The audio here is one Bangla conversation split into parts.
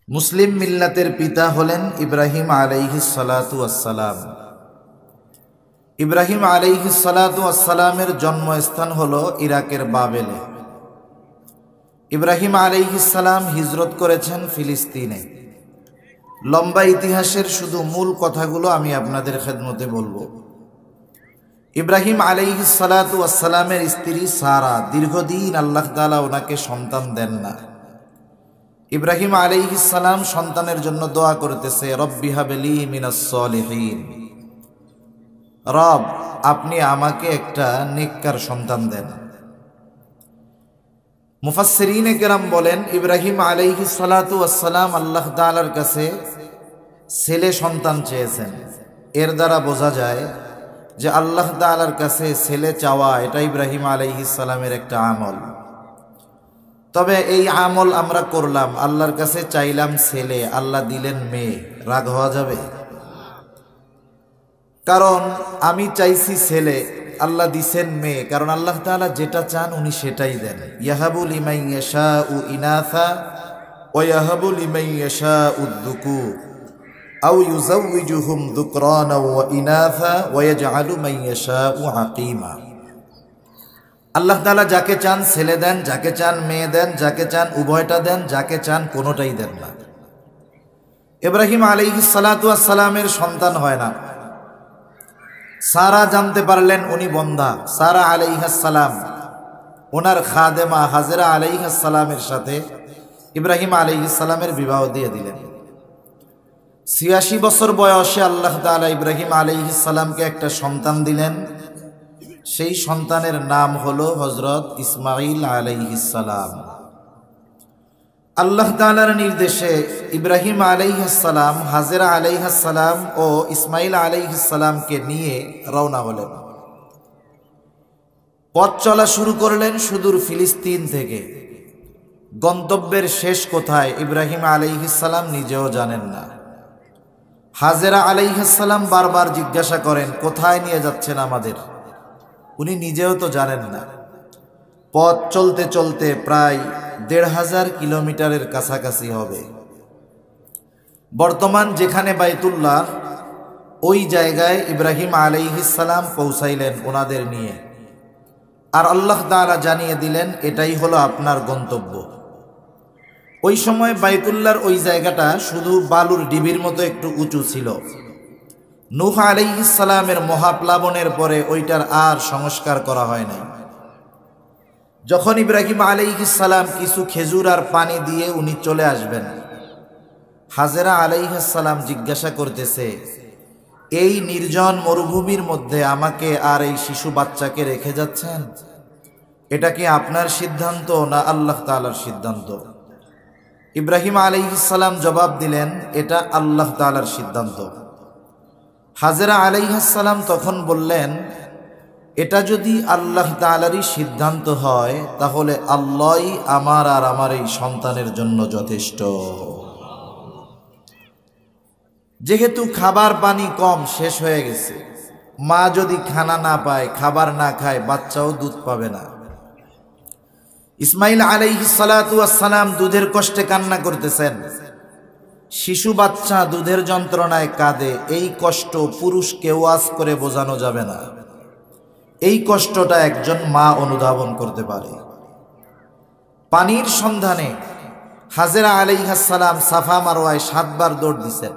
মুসলিম মিল্লাতের পিতা হলেন ইব্রাহিম আলাইহিস সালাতু ওয়াসসালাম। ইব্রাহিম আলাইহিস সালাতু ওয়াসসালামের জন্মস্থান হলো ইরাকের বাবেলে। ইব্রাহিম আলাইহিস সালাম হিজরত করেছেন ফিলিস্তিনে। লম্বা ইতিহাসের শুধু মূল কথাগুলো আমি আপনাদের খেদমতে বলবো। ইব্রাহিম আলাইহিস সালাতু ওয়াসসালামের স্ত্রী সারা দীর্ঘদিন আল্লাহ তাআলা ওনাকে সন্তান দেন না। ইব্রাহিম আলাইহিস সালাম সন্তানের জন্য দোয়া করতেছে, রব্বি হাবলি মিনাস সলিহিন, রব আপনি আমাকে একটা নেককার সন্তান দেন। মুফাসসিরিনে কেরাম বলেন, ইব্রাহিম আলাইহিস সালাতু ওয়াসসালাম আল্লাহ তাআলার কাছে ছেলে সন্তান চেয়েছেন। এর দ্বারা বোঝা যায় যে আল্লাহ তাআলার কাছে ছেলে চাওয়া এটা ইব্রাহিম আলাইহিস সালামের একটা আমল। তবে এই আমল আমরা করলাম, আল্লাহর কাছে চাইলাম ছেলে, আল্লাহ দিলেন মেয়ে, রাগ হওয়া যাবে? কারণ আমি চাইছি ছেলে, আল্লাহ দিছেন মেয়ে, কারণ আল্লাহ তাআলা যেটা চান উনি সেটাই দেন। ইয়াহাবু লিমান ইয়াশাউ ইনাসা ওয়া ইয়াহাবু লিমান ইয়াশাউ যুকুর আও ইউযাওয়িজুহুম যুকরানা ওয়া ইনাসা ওয়া ইয়াজআলু মান ইয়াশাউ আকিমা। আল্লাহ তাআলা যাকে চান ছেলে দেন, যাকে চান মেয়ে দেন, যাকে চান উভয়টা দেন, যাকে চান কোনোটাই দেন না। ইব্রাহিম আলাইহিস সালাতু ওয়াস সালামের সন্তান হয় না। সারা জানতে পারলেন উনি বন্ধা। সারা আলাইহিস সালাম ওনার খাদেমা হাজেরা আলাইহিস সালামের সাথে ইব্রাহিম আলাইহিস সালামের বিবাহ দিয়ে দিলেন। ৮৬ বছর বয়সে আল্লাহ তাআলা ইব্রাহিম আলাইহিস সালামকে একটা সন্তান দিলেন। সেই সন্তানের নাম হলো হযরত ইসমাঈল আলাইহিস সালাম। আল্লাহ তাআলার নির্দেশে ইব্রাহিম আলাইহিস সালাম হাজেরা আলাইহিস সালাম ও ইসমাঈল আলাইহিস সালামকে নিয়ে রওনা হলেন। পথ চলা শুরু করলেন সুদূর ফিলিস্তিন থেকে। গন্তব্যের শেষ কোথায় ইব্রাহিম আলাইহিস সালাম নিজেও জানেন না। হাজেরা আলাইহিস সালাম বারবার জিজ্ঞাসা করেন, কোথায় নিয়ে যাচ্ছেন আমাদের? উনি নিজেও তো জানেন না। পথ চলতে চলতে প্রায় ১৫০০ কিলোমিটারের কাছাকাছি হবে। বর্তমান যেখানে বাইতুল্লাহ, ওই জায়গায় ইব্রাহিম আলাইহিস সালাম পৌঁছাইলেন ওনাদের নিয়ে। আর আল্লাহ তাআলা জানিয়ে দিলেন এটাই হলো আপনার গন্তব্য। ওই সময় বাইতুল্লাহর ওই জায়গাটা শুধু বালুর ডিবির মতো একটু উঁচু ছিল। নূহ আলাইহিস সালামের মহাপ্লাবনের পরে ওইটার আর সংস্কার করা হয় নাই। যখন ইব্রাহিম আলাইহিস সালাম কিছু খেজুর আর পানি দিয়ে উনি চলে আসবেন, হাজেরা আলাইহিস সালাম জিজ্ঞাসা করতেছে, এই নির্জন মরুভূমির মধ্যে আমাকে আর এই শিশু বাচ্চাকে রেখে যাচ্ছেন? এটা কি আপনার সিদ্ধান্ত না আল্লাহ তাআলার সিদ্ধান্ত? ইব্রাহিম আলাইহিস সালাম জবাব দিলেন, এটা আল্লাহ তাআলার সিদ্ধান্ত। হাজেরা আলাইহিস সালাম তখন বললেন, এটা যদি আল্লাহ তাআলারই সিদ্ধান্ত হয় তাহলে আল্লাহই আমার আর আমার এই সন্তানের জন্য যথেষ্ট। যেহেতু খাবার পানি কম শেষ হয়ে গেছে, মা যদি খানা না পায়, খাবার না খায়, বাচ্চাও দুধ পাবে না। ইসমাঈল আলাইহিস সালাতু ওয়াস সালাম দুধের কষ্টে কান্না করতেছেন। শিশু বাচ্চা দুধের যন্ত্রণায় কাঁদে, এই কষ্ট পুরুষকে ওয়াজ করে বোঝানো যাবে না। এই কষ্টটা একজন মা অনুধাবন করতে পারে। পানির সন্ধানে হাজেরা আলাইহিস সালাম সাফা মারওয়ায় ৭ বার দৌড় দিছেন।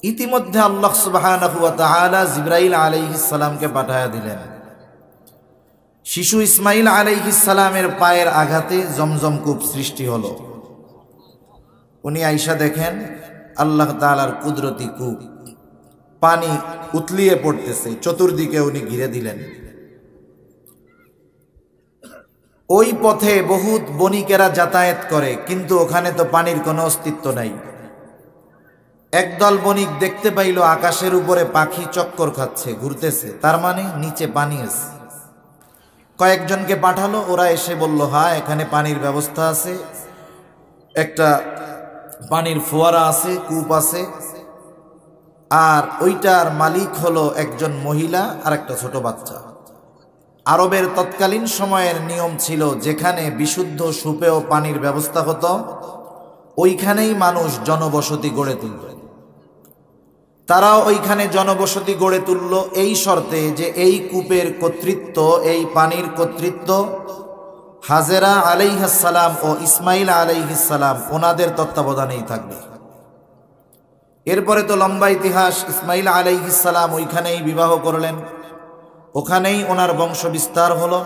ইতিমধ্যে আল্লাহ সুবহানাহু ওয়া তাআলা জিবরাইল আলাইহিস সালামকে পাঠায়া দিলেন। শিশু ইসমাঈল আলাইহিস সালামের পায়ের আঘাতে জমজম কূপ সৃষ্টি হলো। উনি আইসা দেখেন আল্লাহ তাআলার কুদরতি কূপ, পানি উতলিয়ে পড়তেছে, চতুর্দিকে উনি ঘিরে দিলেন। ওই পথে বহুত বণিকেরা যাতায়াত করে, কিন্তু ওখানে তো পানির কোনো অস্তিত্ব নাই। একদল বণিক দেখতে পাইল আকাশের উপরে পাখি চক্কর খাচ্ছে, ঘুরতেছে, তার মানে নিচে পানি আছে। কয়েকজনকে পাঠালো, ওরা এসে বলল, হ্যাঁ এখানে পানির ব্যবস্থা আছে, একটা পানির ফোয়ারা আছে, কূপ আছে, আর ওইটার মালিক হলো একজন মহিলা আর একটা ছোট বাচ্চা। আরবের তৎকালীন সময়ের নিয়ম ছিল, যেখানে বিশুদ্ধ সুপেয় পানির ব্যবস্থা হতো ওইখানেই মানুষ জনবসতি গড়ে তুলল। তারাও ওইখানে জনবসতি গড়ে তুলল এই শর্তে যে এই কূপের কর্তৃত্ব, এই পানির কর্তৃত্ব হাজেরা আলাইহিস সালাম ও ইসমাইল আলাইহিস সালাম ওনাদের তত্ত্বাবধানেই থাকবে। এরপরে তো লম্বা ইতিহাস। ইসমাইল আলাইহিস সালাম ওইখানেই বিবাহ করলেন, ওখানেই ওনার বংশ বিস্তার হলো।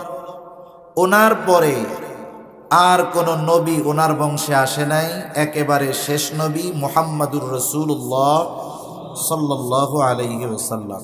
ওনার পরে আর কোন নবী ওনার বংশে আসে নাই, একেবারে শেষ নবী মুহাম্মাদুর রাসূলুল্লাহ সাল্লাল্লাহু আলাইহি ওয়াসাল্লাম।